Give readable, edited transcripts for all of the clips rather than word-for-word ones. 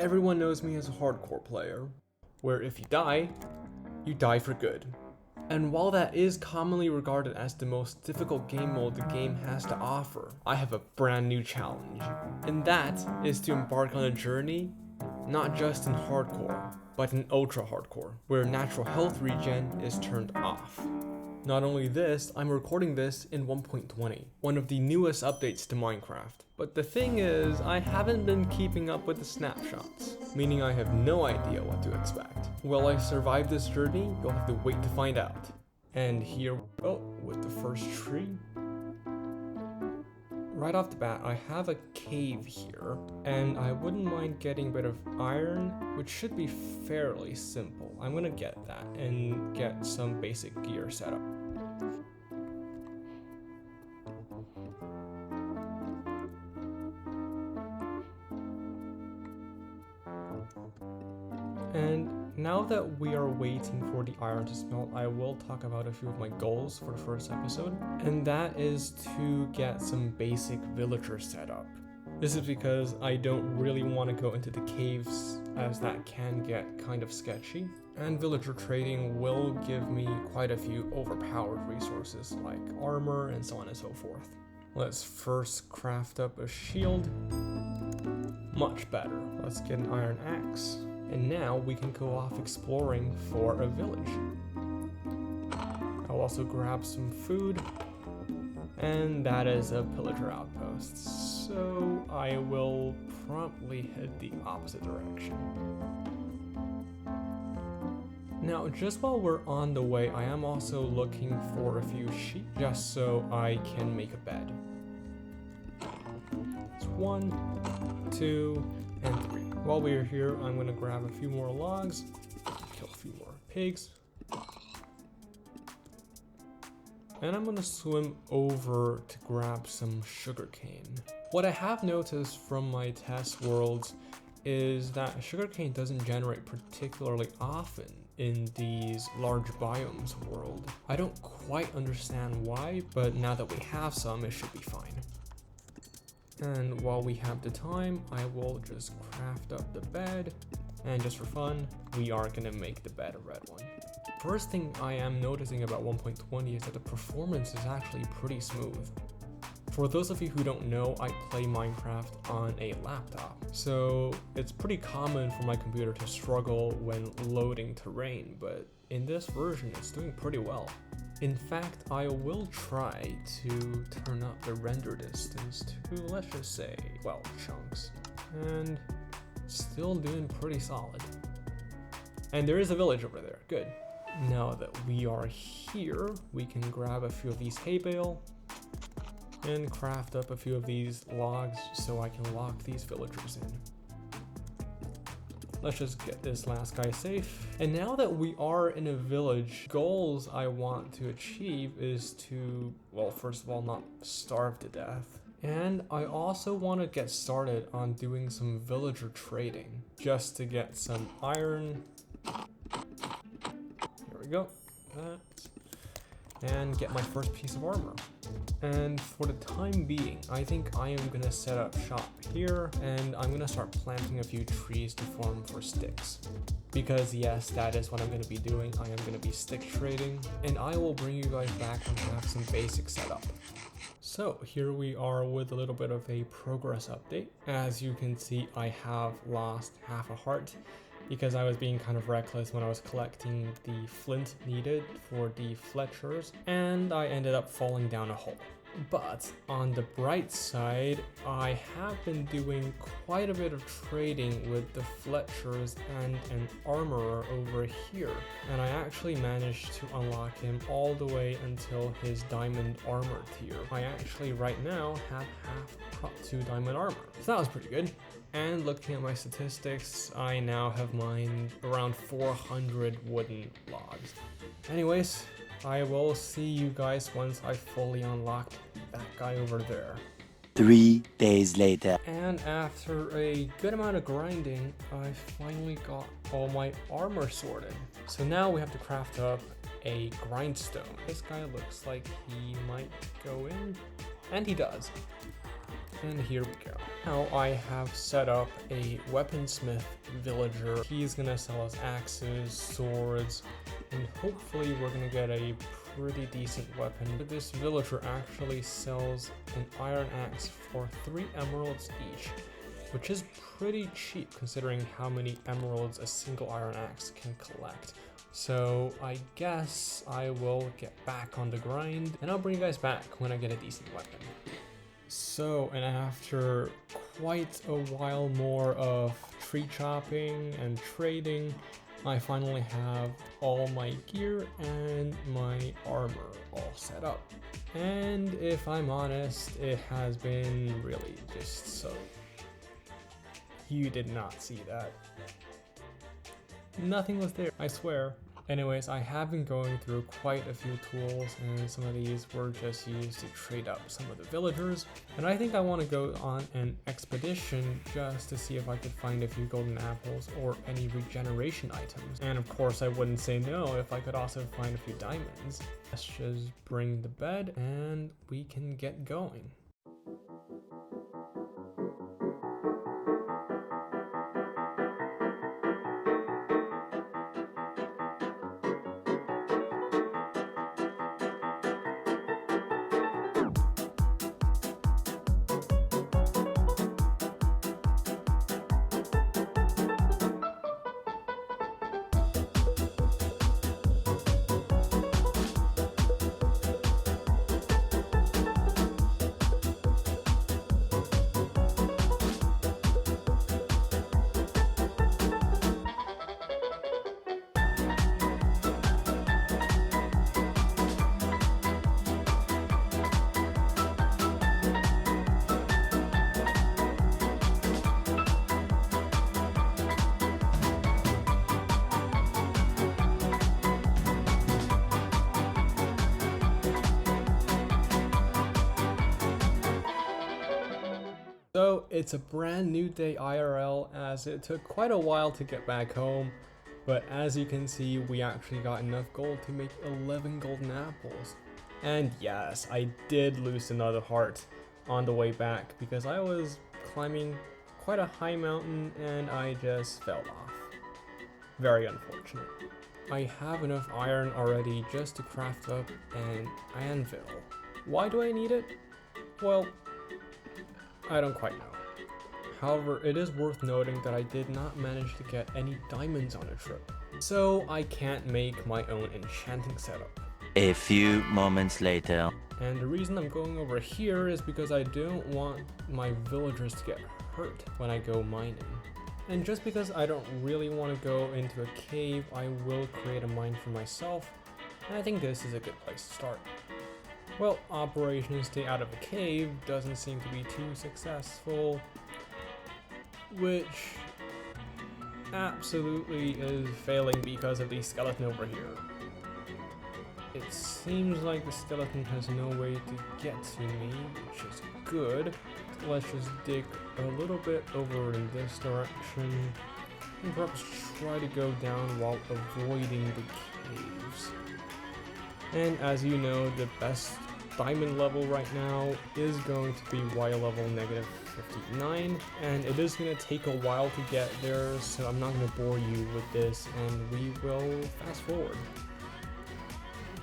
Everyone knows me as a hardcore player, where if you die for good. And while that is commonly regarded as the most difficult game mode the game has to offer, I have a brand new challenge. And that is to embark on a journey, not just in hardcore, but in ultra hardcore, where natural health regen is turned off. Not only this, I'm recording this in 1.20, one of the newest updates to Minecraft. But the thing is, I haven't been keeping up with the snapshots, meaning I have no idea what to expect. Will I survive this journey? You'll have to wait to find out. And here we go with the first tree. Right off the bat, I have a cave here, and I wouldn't mind getting a bit of iron, which should be fairly simple. I'm gonna get that and get some basic gear set up. And now that we are waiting for the iron to smelt, I will talk about a few of my goals for the first episode, and that is to get some basic villager setup. This is because I don't really want to go into the caves, as that can get kind of sketchy, and villager trading will give me quite a few overpowered resources like armor and so on and so forth. Let's first craft up a shield. Much better. Let's get an iron axe. And now we can go off exploring for a village. I'll also grab some food. And that is a pillager outpost. So I will promptly head the opposite direction. Now, just while we're on the way, I am also looking for a few sheep, just so I can make a bed. It's 1, 2, and 3. While we're here, I'm gonna grab a few more logs, kill a few more pigs, and I'm gonna swim over to grab some sugarcane. What I have noticed from my test worlds is that sugarcane doesn't generate particularly often in these large biomes world. I don't quite understand why, but now that we have some, it should be fine. And while we have the time, I will just craft up the bed, and just for fun, we are gonna make the bed a red one. First thing I am noticing about 1.20 is that the performance is actually pretty smooth. For those of you who don't know, I play Minecraft on a laptop, so it's pretty common for my computer to struggle when loading terrain, but in this version it's doing pretty well. In fact, I will try to turn up the render distance to, let's just say, 12 chunks. And still doing pretty solid. And there is a village over there, good. Now that we are here, we can grab a few of these hay bale and craft up a few of these logs so I can lock these villagers in. Let's just get this last guy safe. And now that we are in a village, goals I want to achieve is to, well, first of all, not starve to death. And I also want to get started on doing some villager trading, just to get some iron. Here we go. That. And get my first piece of armor. And for the time being, I think I am gonna set up shop here, and I'm gonna start planting a few trees to farm for sticks. Because yes, that is what I'm gonna be doing. I am gonna be stick trading, and I will bring you guys back when I have some basic setup. So here we are with a little bit of a progress update. As you can see, I have lost half a heart, because I was being kind of reckless when I was collecting the flint needed for the Fletchers, and I ended up falling down a hole. But on the bright side, I have been doing quite a bit of trading with the Fletchers and an armorer over here, and I actually managed to unlock him all the way until his diamond armor tier. I actually right now have half prop 2 diamond armor, so that was pretty good. And looking at my statistics, I now have mined around 400 wooden logs. Anyways, I will see you guys once I fully unlock that guy over there. 3 days later. And after a good amount of grinding, I finally got all my armor sorted. So now we have to craft up a grindstone. This guy looks like he might go in, and he does. And here we go. Now I have set up a weaponsmith villager. He's gonna sell us axes, swords, and hopefully we're gonna get a pretty decent weapon. But this villager actually sells an iron axe for 3 emeralds each, which is pretty cheap considering how many emeralds a single iron axe can collect. So I guess I will get back on the grind and I'll bring you guys back when I get a decent weapon. So, and after quite a while more of tree chopping and trading, I finally have all my gear and my armor all set up. And if I'm honest, it has been really just so. You did not see that. Nothing was there, I swear. Anyways, I have been going through quite a few tools, and some of these were just used to trade up some of the villagers. And I think I want to go on an expedition just to see if I could find a few golden apples or any regeneration items. And of course I wouldn't say no if I could also find a few diamonds. Let's just bring the bed and we can get going. So it's a brand new day IRL, as it took quite a while to get back home, but as you can see we actually got enough gold to make 11 golden apples. And yes, I did lose another heart on the way back because I was climbing quite a high mountain and I just fell off. Very unfortunate. I have enough iron already just to craft up an anvil. Why do I need it? Well, I don't quite know. However, it is worth noting that I did not manage to get any diamonds on a trip, so I can't make my own enchanting setup. A few moments later. And the reason I'm going over here is because I don't want my villagers to get hurt when I go mining. And just because I don't really want to go into a cave, I will create a mine for myself, and I think this is a good place to start. Well, Operation Stay Out of the Cave doesn't seem to be too successful, which absolutely is failing because of the skeleton over here. It seems like the skeleton has no way to get to me, which is good. Let's just dig a little bit over in this direction and perhaps try to go down while avoiding the caves. And as you know, the best diamond level right now is going to be Y level negative 59, and it is going to take a while to get there, so I'm not going to bore you with this, and we will fast forward.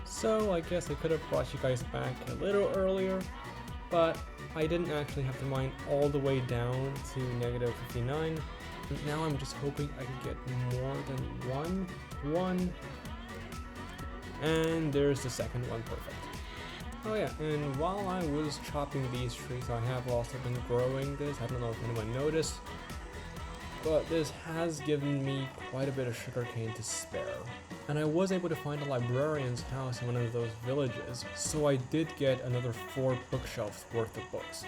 So I guess I could have brought you guys back a little earlier, but I didn't actually have to mine all the way down to negative 59. Now I'm just hoping I can get more than one, and there's the second one. Perfect. Oh yeah, and while I was chopping these trees, I have also been growing this. I don't know if anyone noticed, but this has given me quite a bit of sugarcane to spare. And I was able to find a librarian's house in one of those villages, so I did get another 4 bookshelves worth of books.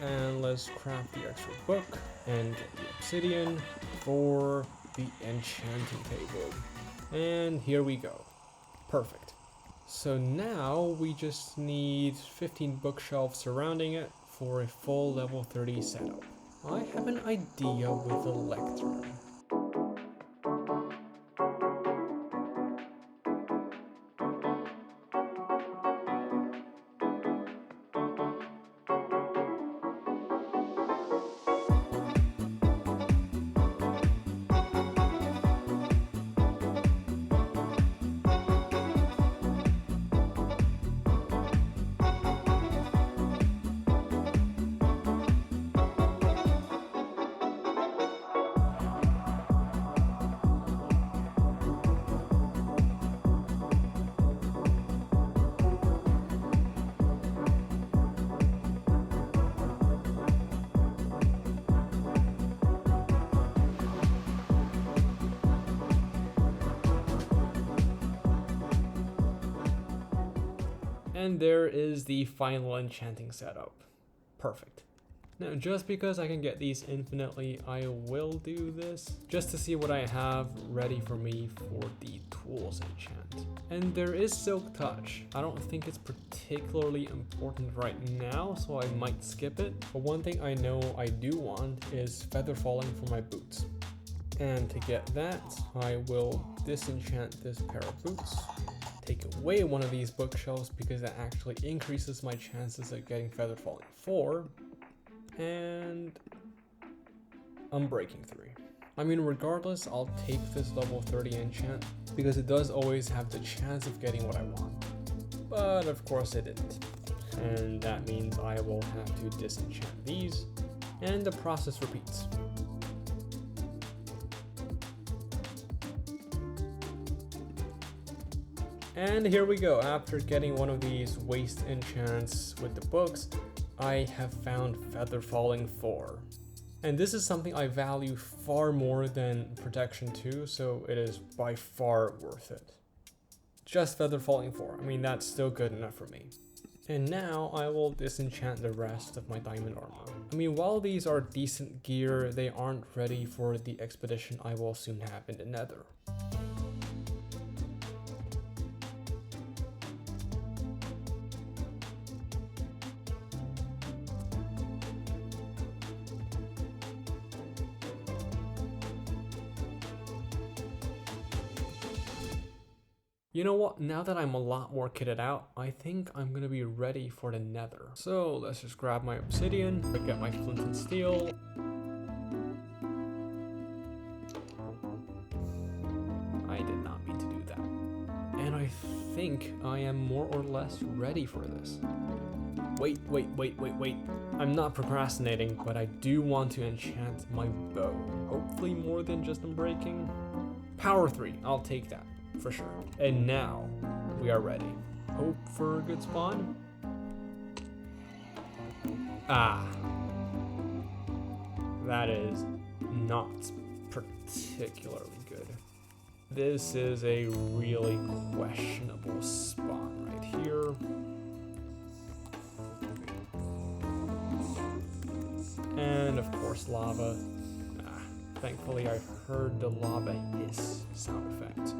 And let's craft the extra book and get the obsidian for the enchanting table. And here we go. Perfect. So now we just need 15 bookshelves surrounding it for a full level 30 setup. I have an idea with the lectern. And there is the final enchanting setup. Perfect. Now, just because I can get these infinitely, I will do this just to see what I have ready for me for the tools enchant. And there is Silk Touch. I don't think it's particularly important right now, so I might skip it. But one thing I know I do want is Feather Falling for my boots. And to get that, I will disenchant this pair of boots. Take away one of these bookshelves because that actually increases my chances of getting Feather Falling 4. And unbreaking 3. I mean, regardless, I'll take this level 30 enchant because it does always have the chance of getting what I want. But of course it didn't. And that means I will have to disenchant these, and the process repeats. And here we go. After getting one of these waste enchants with the books, I have found Feather Falling 4. And this is something I value far more than Protection 2, so it is by far worth it. Just Feather Falling 4, I mean that's still good enough for me. And now I will disenchant the rest of my diamond armor. I mean, while these are decent gear, they aren't ready for the expedition I will soon have in the nether. You know what, now that I'm a lot more kitted out, I think I'm gonna be ready for the nether. So let's just grab my obsidian, get my flint and steel. I did not mean to do that. And I think I am more or less ready for this. Wait. I'm not procrastinating, but I do want to enchant my bow. Hopefully more than just unbreaking. Power 3, I'll take that. For sure. And now we are ready. Hope for a good spawn. That is not particularly good. This is a really questionable spawn right here. And of course lava. Thankfully I heard the lava hiss sound effect.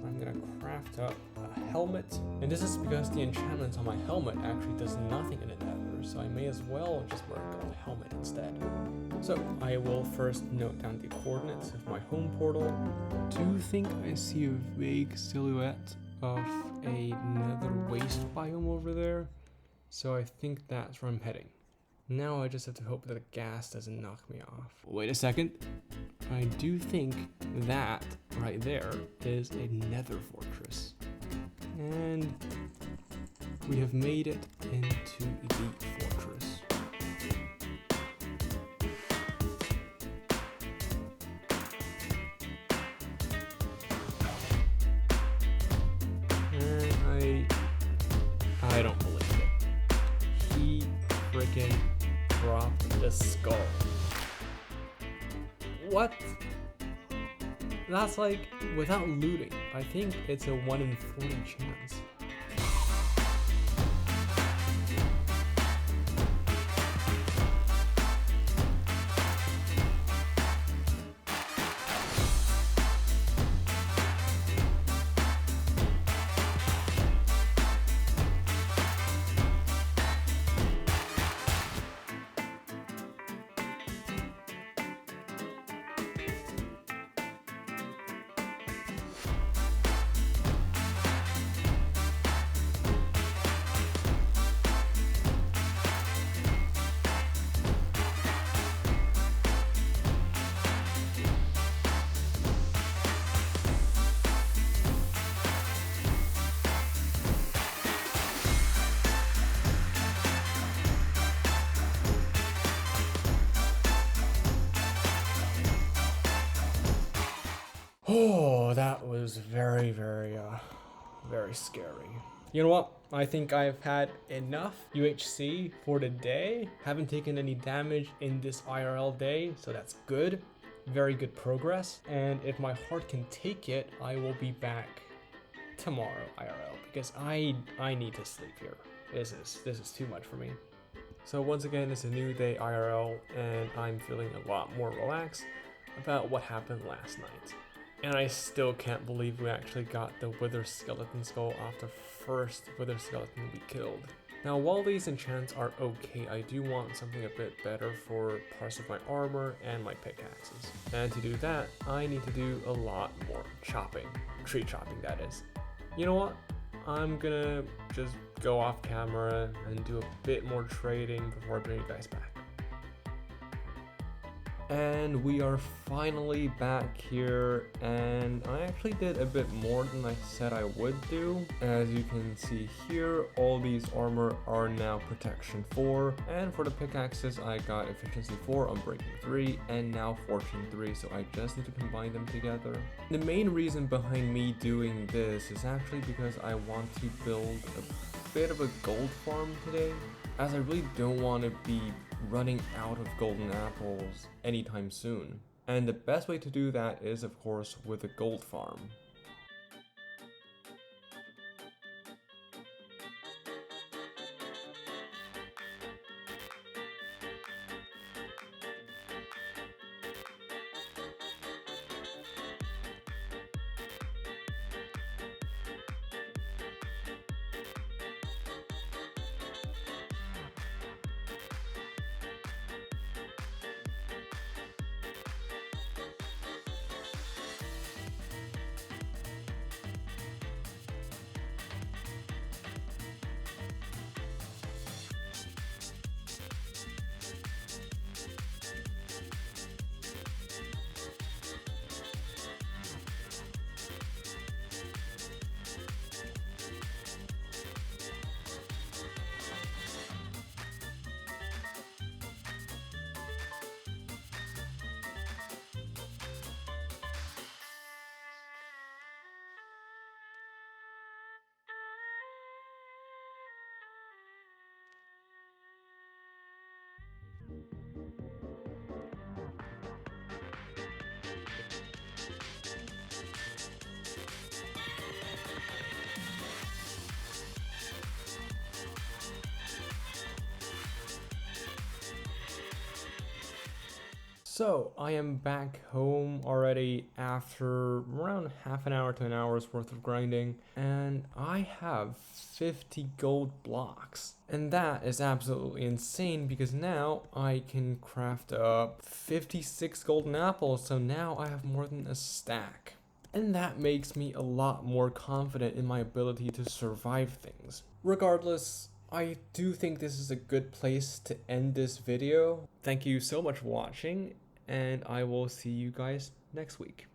I'm gonna craft up a helmet, and this is because the enchantment on my helmet actually does nothing in the nether, so I may as well just wear a helmet instead. So I will first note down the coordinates of my home portal. Do think I see a vague silhouette of a nether waste biome over there, so I think that's where I'm heading. Now I just have to hope that the gas doesn't knock me off. Wait a second. I do think that right there is a nether fortress. And we have made it into the fortress. And I don't believe it. He freaking dropped the skull. What? That's like, without looting, I think it's a 1 in 40 chance. Oh, that was very scary. You know what? I think I've had enough UHC for the day. Haven't taken any damage in this IRL day, so that's good. Very good progress. And if my heart can take it, I will be back tomorrow IRL, because I need to sleep here. This is too much for me. So once again, it's a new day IRL, and I'm feeling a lot more relaxed about what happened last night. And I still can't believe we actually got the wither skeleton skull off the first wither skeleton we killed. Now, while these enchants are okay, I do want something a bit better for parts of my armor and my pickaxes. And to do that, I need to do a lot more chopping. Tree chopping, that is. You know what? I'm gonna just go off camera and do a bit more trading before I bring you guys back. And we are finally back here, and I actually did a bit more than I said I would do. As you can see here, all these armor are now protection 4, and for the pickaxes I got efficiency 4 on breaking 3 and now fortune 3, so I just need to combine them together. The main reason behind me doing this is actually because I want to build a bit of a gold farm today, as I really don't want to be running out of golden apples anytime soon. And the best way to do that is, of course, with a gold farm. So I am back home already after around half an hour to an hour's worth of grinding, and I have 50 gold blocks. And that is absolutely insane because now I can craft up 56 golden apples, so now I have more than a stack. And that makes me a lot more confident in my ability to survive things. Regardless, I do think this is a good place to end this video. Thank you so much for watching, and I will see you guys next week.